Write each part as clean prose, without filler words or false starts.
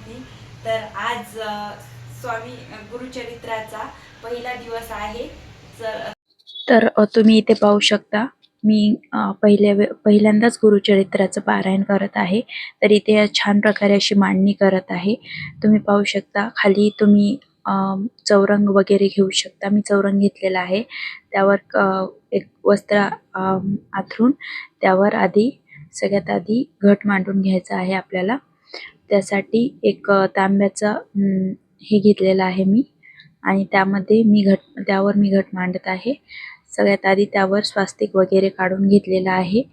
होती। तर आज स्वामी गुरुचरित्राचा पहिला दिवस आहे। तर तुम्ही इथे पाहू शकता, मी पहिल्यांदाच गुरुचरित्राचं पारायण करत आहे। तर इथे छान प्रकारे अशी मांडणी करत आहे। तुम्ही पाहू शकता खाली तुम्ही चौरंग वगैरे घेऊ शकता। मी चौरंग घेतलेला आहे। त्यावर एक वस्त्र आथरून त्यावर सगळ्यात आधी घट मांडून घ्यायचा आहे आपल्याला। त्यासाठी एक तांब्याचा हे घेतलेला आहे मी, आणि त्यावर मी घट मांडत आहे। सगळ्यात आधी त्यावर स्वास्तिक वगैरे काढून घेतलेला आहे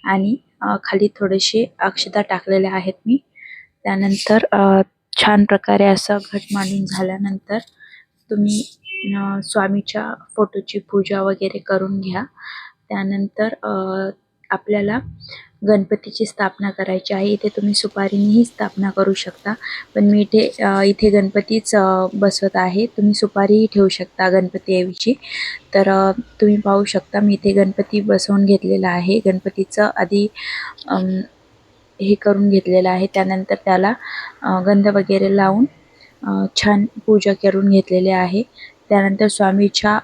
आणि खाली थोडेसे अक्षता टाकलेल्या आहेत मी। त्यानंतर छान प्रकारे असं घट मांडून झाल्यानंतर तुम्ही स्वामीच्या फोटोची पूजा वगैरे करून घ्या। त्यानंतर आपल्याला गणपतीची स्थापना करायची आहे। इथे तुम्ही सुपारीनेही स्थापना करू शकता, पण मी इथे गणपतीच बसवत आहे। तुम्ही सुपारीही ठेवू शकता गणपतीऐवजी। तर तुम्ही पाहू शकता मी इथे गणपती बसवून घेतलेला आहे। गणपतीचं आधी हे करून घेतलेलं आहे। त्यानंतर त्याला गंध वगैरे लावून छान पूजा करून घेतलेली आहे। त्यानंतर स्वामीच्या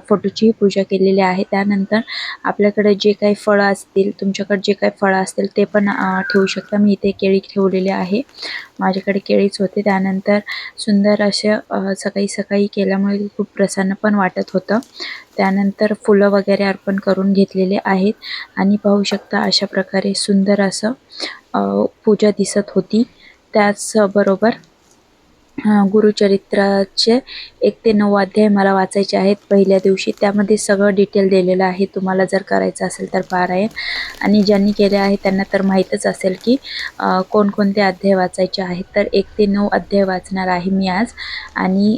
फोटोची पूजा केलेली आहे। त्यानंतर आपल्याकडे जे काही फळं असतील, तुमच्याकडे जे काही फळं असतील ते पण ठेवू शकता। मी इथे केळी ठेवलेली आहे, माझ्याकडे केळीच होते। त्यानंतर सुंदर असे सकाळी सकाळी केल्यामुळे खूप प्रसन्न पण वाटत होतं। त्यानंतर फुलं वगैरे अर्पण करून घेतलेले आहेत आणि पाहू शकता अशा प्रकारे सुंदर असं पूजा दिसत होती। त्याचबरोबर गुरुचरित्राचे 1 ते 9 अध्याय मला वाचायचे आहेत पहिल्या दिवशी। त्यामध्ये सगळं डिटेल दिलेलं आहे, तुम्हाला जर करायचं असेल तर पारायण। आणि ज्यांनी केले आहे त्यांना तर माहीतच असेल की कोणकोणते अध्याय वाचायचे आहेत। तर 1 ते 9 अध्याय वाचणार आहे मी आज। आणि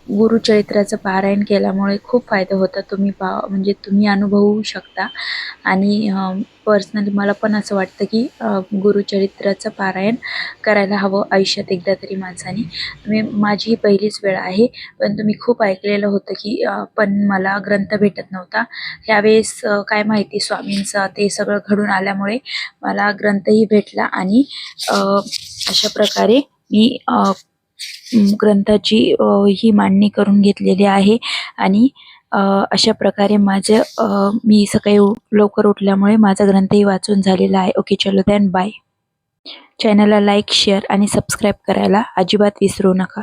गुरुचरित्राचं पारायण केल्यामुळे खूप फायदा होता, म्हणजे तुम्ही अनुभवू शकता। आणि पर्सनली मला पण असं वाटतं की गुरुचरित्राचं पारायण करायला हवं आयुष्यात एकदा तरी माणसाने। माझी ही पहिलीच वेळ आहे, पण तुम्ही खूप ऐकलेलं होतं की पण मला ग्रंथ भेटत नव्हता। ह्यावेळेस काय माहिती स्वामींचं ते सगळं घडून आल्यामुळे मला ग्रंथही भेटला आणि अशा प्रकारे मी ग्रंथाची ही मांडणी करून घेतलेली आहे। आणि अशा प्रकारे मी सकाळी लवकर उठल्यामुळे माझा ग्रंथही वाचून झालेला आहे। ओके, चलो देन बाय। चॅनलला लाईक, शेअर आणि सबस्क्राईब करायला अजिबात विसरू नका।